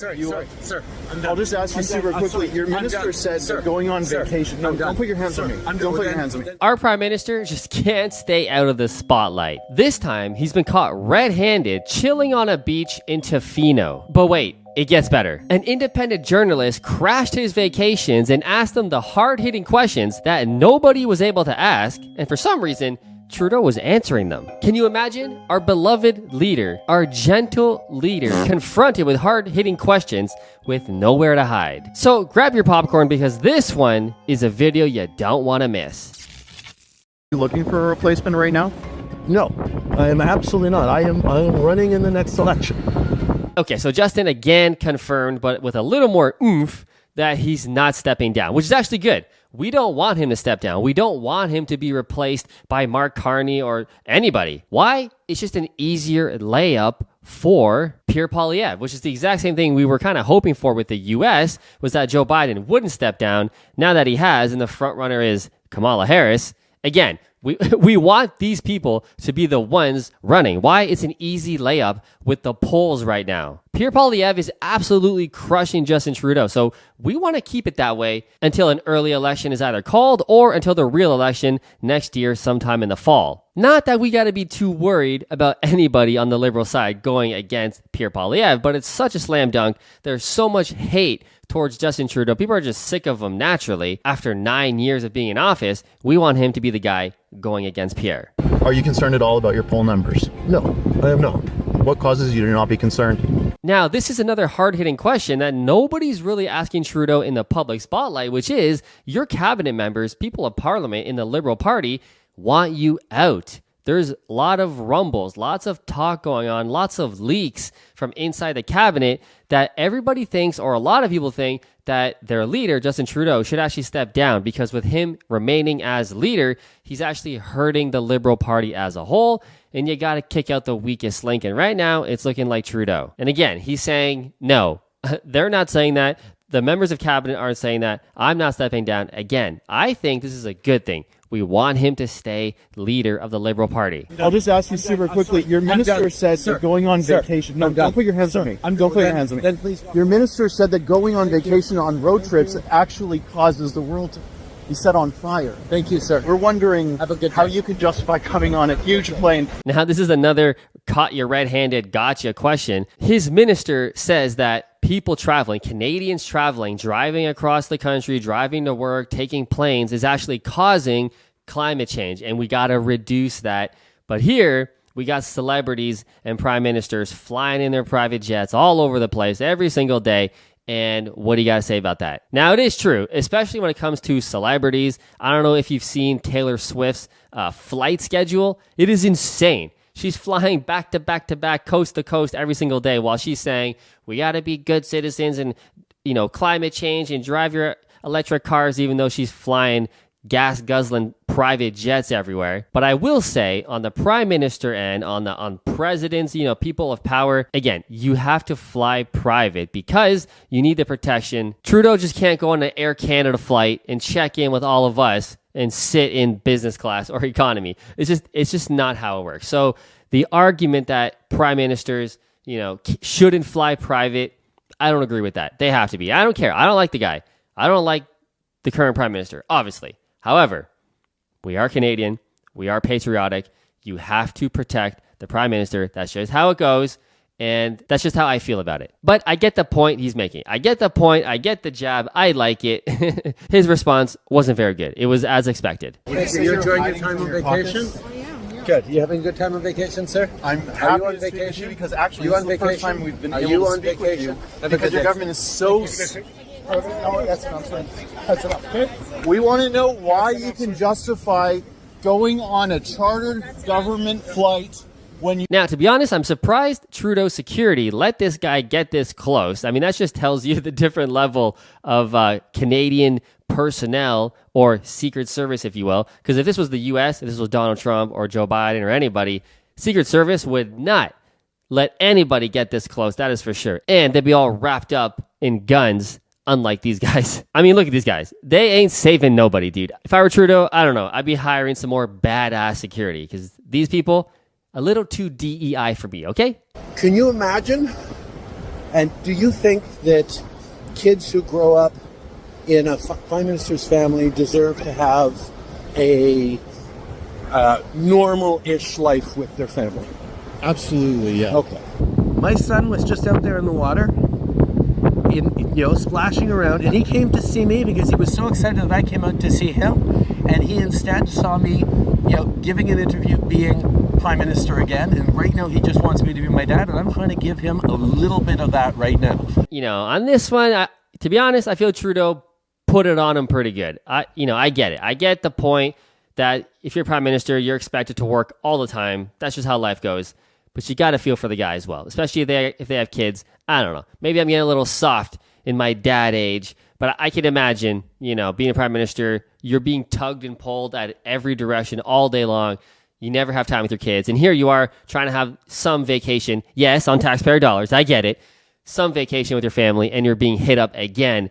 Sir, I'll just ask you super quickly. Your minister said they're going on vacation. No, don't put your hands on me. Don't put your hands on me. Our prime minister just can't stay out of the spotlight. This time, he's been caught red-handed chilling on a beach in Tofino. But wait, it gets better. An independent journalist crashed his vacations and asked him the hard-hitting questions that nobody was able to ask, and for some reason, Trudeau was answering them. Can you imagine our beloved leader, our gentle leader, confronted with hard-hitting questions with nowhere to hide? So grab your popcorn because this one is a video you don't want to miss. You looking for a replacement right now? No, I am absolutely not. I am running in the next election. Okay, so Justin again confirmed, but with a little more oomph, that he's not stepping down, which is actually good. We don't want him to step down. We don't want him to be replaced by Mark Carney or anybody. Why? It's just an easier layup for Pierre Poilievre, which is the exact same thing we were kind of hoping for with the U.S., was that Joe Biden wouldn't step down. Now that he has, and the front runner is Kamala Harris, again, we want these people to be the ones running. Why? It's an easy layup with the polls right now. Pierre Poilievre is absolutely crushing Justin Trudeau, so we want to keep it that way until an early election is either called or until the real election next year sometime in the fall. Not that we got to be too worried about anybody on the Liberal side going against Pierre Poilievre, but it's such a slam dunk. There's so much hate towards Justin Trudeau. People are just sick of him naturally. After 9 years of being in office, we want him to be the guy going against Pierre. Are you concerned at all about your poll numbers? No, I am not. What causes you to not be concerned? Now, this is another hard-hitting question that nobody's really asking Trudeau in the public spotlight, which is your cabinet members, people of parliament in the Liberal Party, want you out. There's a lot of rumbles, lots of talk going on, lots of leaks from inside the cabinet that everybody thinks, or a lot of people think, that their leader, Justin Trudeau, should actually step down because with him remaining as leader, he's actually hurting the Liberal Party as a whole, and you got to kick out the weakest link. And right now, it's looking like Trudeau. And again, he's saying no. They're not saying that. The members of cabinet aren't saying that. I'm not stepping down. Again, I think this is a good thing. We want him to stay leader of the Liberal Party. I'll just ask you super quickly. Your minister said they're going on vacation. No, don't put your hands on me. Don't put your hands on me. Then please. Your minister said that going on vacation on road trips actually causes the world to be set on fire. Thank you, sir. We're wondering Have a good how day. you could justify coming on a huge plane. Now, this is another caught you red-handed gotcha question. His minister says that people traveling, Canadians traveling, driving across the country, driving to work, taking planes is actually causing climate change, and we got to reduce that. But here, we got celebrities and prime ministers flying in their private jets all over the place every single day. And what do you got to say about that? Now, it is true, especially when it comes to celebrities. I don't know if you've seen Taylor Swift's flight schedule. It is insane. She's flying back to back to back, coast to coast every single day while she's saying, we got to be good citizens and, climate change and drive your electric cars, even though she's flying gas guzzling private jets everywhere. But I will say on the prime minister end, on presidents, people of power, again, you have to fly private because you need the protection. Trudeau just can't go on an Air Canada flight and check in with all of us and sit in business class or economy. It's just not how it works. So the argument that prime ministers, shouldn't fly private, I don't agree with that. They have to be. I don't care. I don't like the guy. I don't like the current prime minister, obviously. However, we are Canadian. We are patriotic. You have to protect the prime minister. That's just how it goes. And that's just how I feel about it. But I get the point he's making. I get the point. I get the jab. I like it. His response wasn't very good. It was as expected. Okay, so you're enjoying your time on vacation? Good. You having a good time on vacation, sir? I'm happy to speak with you because actually this is the first time we've been able to speak with you because your government is so... No, that's enough. Okay? We want to know why you can justify going on a chartered government flight when you... Now, to be honest, I'm surprised Trudeau's security let this guy get this close. I mean, that just tells you the different level of Canadian personnel or Secret Service, if you will. Because if this was the U.S., if this was Donald Trump or Joe Biden or anybody, Secret Service would not let anybody get this close. That is for sure. And they'd be all wrapped up in guns. Unlike these guys. I mean, look at these guys. They ain't saving nobody, dude. If I were Trudeau, I don't know. I'd be hiring some more badass security because these people, a little too DEI for me, okay? Can you imagine And do you think that kids who grow up in a prime minister's family deserve to have a normal-ish life with their family? Absolutely, yeah. Okay. My son was just out there in the water, splashing around, and he came to see me because he was so excited that I came out to see him, and he instead saw me, giving an interview, being prime minister again, and right now he just wants me to be my dad, and I'm trying to give him a little bit of that right now. On this one, to be honest, I feel Trudeau put it on him pretty good. I get it. I get the point that if you're prime minister, you're expected to work all the time. That's just how life goes. But you got to feel for the guy as well, especially if they have kids. I don't know. Maybe I'm getting a little soft in my dad age, but I can imagine, being a prime minister, you're being tugged and pulled at every direction all day long. You never have time with your kids. And here you are trying to have some vacation. Yes, on taxpayer dollars. I get it. Some vacation with your family, and you're being hit up again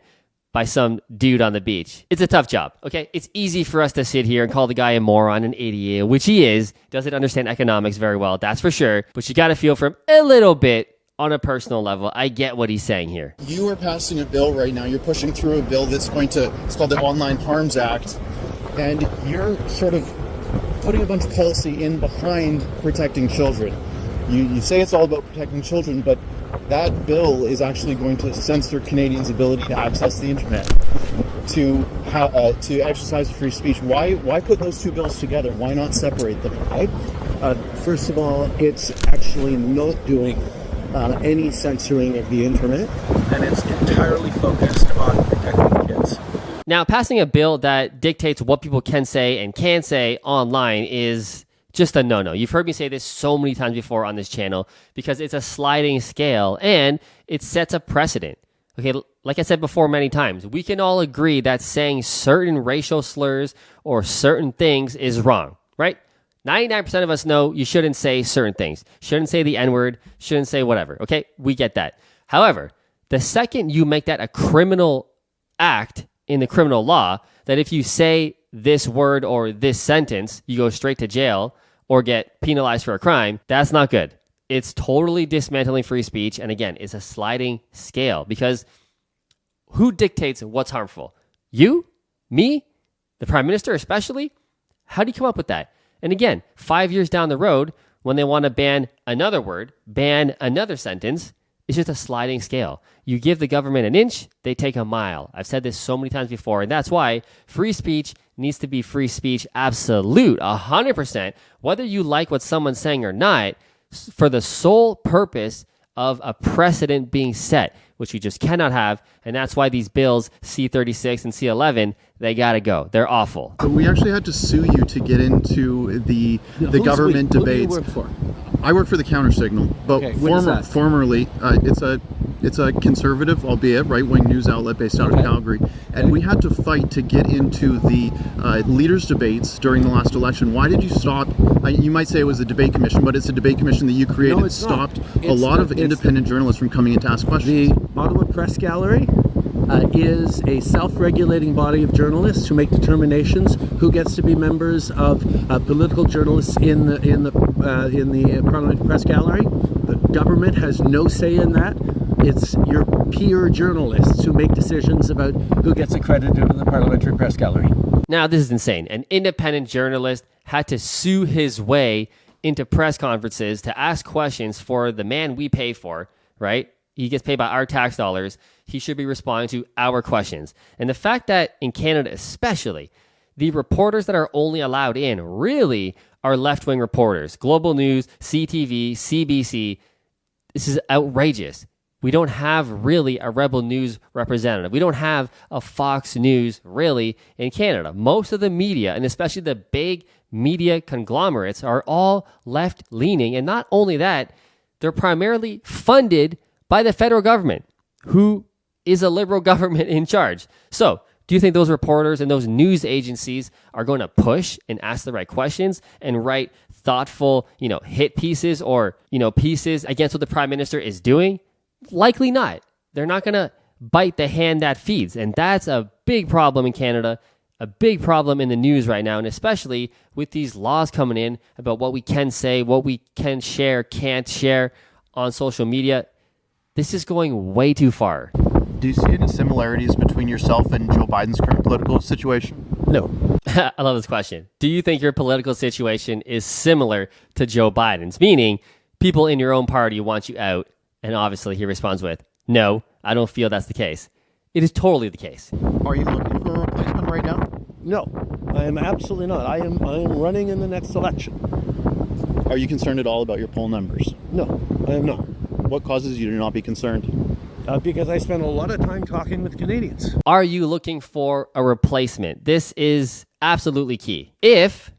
by some dude on the beach. It's a tough job, okay? It's easy for us to sit here and call the guy a moron, an idiot, which he is. Doesn't understand economics very well, that's for sure. But you got to feel for him a little bit on a personal level. I get what he's saying here. You are passing a bill right now. You're pushing through a bill that's it's called the Online Harms Act. And you're sort of putting a bunch of policy in behind protecting children. You say it's all about protecting children, but that bill is actually going to censor Canadians' ability to access the internet, to exercise free speech. Why put those two bills together? Why not separate them? First of all, it's actually not doing any censoring of the internet, and it's entirely focused on protecting kids. Now, passing a bill that dictates what people can say and can't say online is just a no-no. You've heard me say this so many times before on this channel because it's a sliding scale and it sets a precedent. Okay, like I said before many times, we can all agree that saying certain racial slurs or certain things is wrong, right? 99% of us know you shouldn't say certain things. Shouldn't say the N-word, shouldn't say whatever, okay? We get that. However, the second you make that a criminal act in the criminal law, that if you say this word or this sentence, you go straight to jail or get penalized for a crime, that's not good. It's totally dismantling free speech. And again, it's a sliding scale because who dictates what's harmful? You? Me? The prime minister especially? How do you come up with that? And again, 5 years down the road, when they want to ban another word, ban another sentence, it's just a sliding scale. You give the government an inch, they take a mile. I've said this so many times before, and that's why free speech needs to be free speech absolute, 100%, whether you like what someone's saying or not, for the sole purpose of a precedent being set, which we just cannot have, and that's why these bills, C-36 and C-11, they gotta go. They're awful. So we actually had to sue you to get into the government debates. Who do you work for? I work for the Counter Signal, but Okay, what is that? formerly it's a conservative, albeit right-wing news outlet based out of Calgary, and we had to fight to get into the leaders' debates during the last election. Why did you stop? You might say it was the debate commission, but it's a debate commission that you created. No, it's not. Stopped a lot of independent journalists from coming in to ask questions. The Ottawa Press Gallery is a self-regulating body of journalists who make determinations who gets to be members of political journalists in the Parliamentary Press Gallery. The government has no say in that. It's your peer journalists who make decisions about who gets accredited to the Parliamentary Press Gallery. Now, this is insane. An independent journalist had to sue his way into press conferences to ask questions for the man we pay for, right? He gets paid by our tax dollars. He should be responding to our questions. And the fact that in Canada especially, the reporters that are only allowed in really are left-wing reporters. Global News, CTV, CBC. This is outrageous. We don't have really a Rebel News representative. We don't have a Fox News really in Canada. Most of the media, and especially the big media conglomerates, are all left-leaning. And not only that, they're primarily funded by the federal government, who is a liberal government in charge. So, do you think those reporters and those news agencies are going to push and ask the right questions and write thoughtful, hit pieces or, pieces against what the prime minister is doing? Likely not. They're not going to bite the hand that feeds. And that's a big problem in Canada, a big problem in the news right now, and especially with these laws coming in about what we can say, what we can share, can't share on social media. This is going way too far. Do you see any similarities between yourself and Joe Biden's current political situation? No. I love this question. Do you think your political situation is similar to Joe Biden's? Meaning, people in your own party want you out, and obviously he responds with, no, I don't feel that's the case. It is totally the case. Are you looking for a replacement right now? No, I am absolutely not. I am running in the next election. Are you concerned at all about your poll numbers? No, I am not. What causes you to not be concerned? Because I spend a lot of time talking with Canadians. Are you looking for a replacement? This is absolutely key. If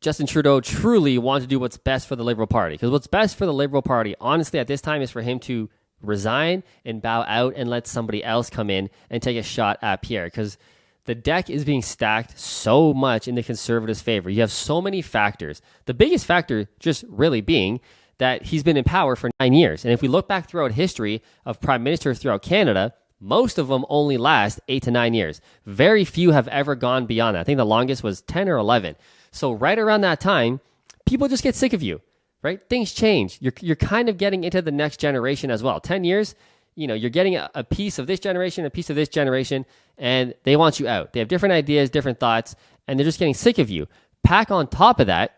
Justin Trudeau truly wants to do what's best for the Liberal Party, because what's best for the Liberal Party, honestly, at this time is for him to resign and bow out and let somebody else come in and take a shot at Pierre, because the deck is being stacked so much in the Conservatives' favor. You have so many factors. The biggest factor just really being that he's been in power for 9 years. And if we look back throughout history of prime ministers throughout Canada, most of them only last 8 to 9 years. Very few have ever gone beyond that. I think the longest was 10 or 11. So right around that time, people just get sick of you, right? Things change. You're kind of getting into the next generation as well. 10 years, you're getting a piece of this generation, a piece of this generation, and they want you out. They have different ideas, different thoughts, and they're just getting sick of you. Pack on top of that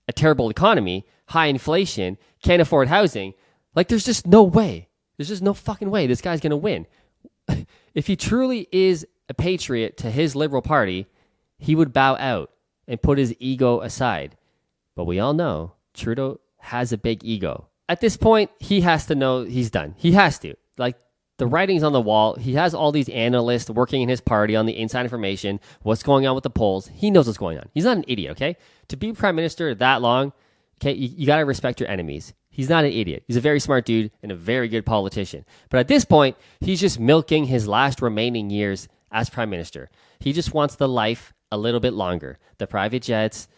a terrible economy, high inflation, can't afford housing. Like, there's just no way. There's just no fucking way this guy's going to win. If he truly is a patriot to his Liberal Party, he would bow out and put his ego aside. But we all know Trudeau has a big ego. At this point, he has to know he's done. He has to. Like, the writing's on the wall. He has all these analysts working in his party on the inside information, what's going on with the polls. He knows what's going on. He's not an idiot, okay? To be prime minister that long, okay, you got to respect your enemies. He's not an idiot. He's a very smart dude and a very good politician. But at this point, he's just milking his last remaining years as prime minister. He just wants the life a little bit longer. The private jets,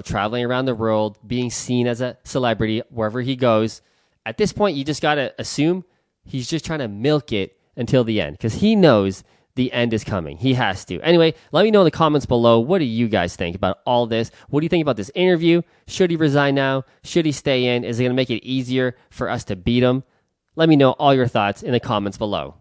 traveling around the world, being seen as a celebrity wherever he goes. At this point, you just got to assume he's just trying to milk it until the end because he knows the end is coming. He has to. Anyway, let me know in the comments below, what do you guys think about all this? What do you think about this interview? Should he resign now? Should he stay in? Is it going to make it easier for us to beat him? Let me know all your thoughts in the comments below.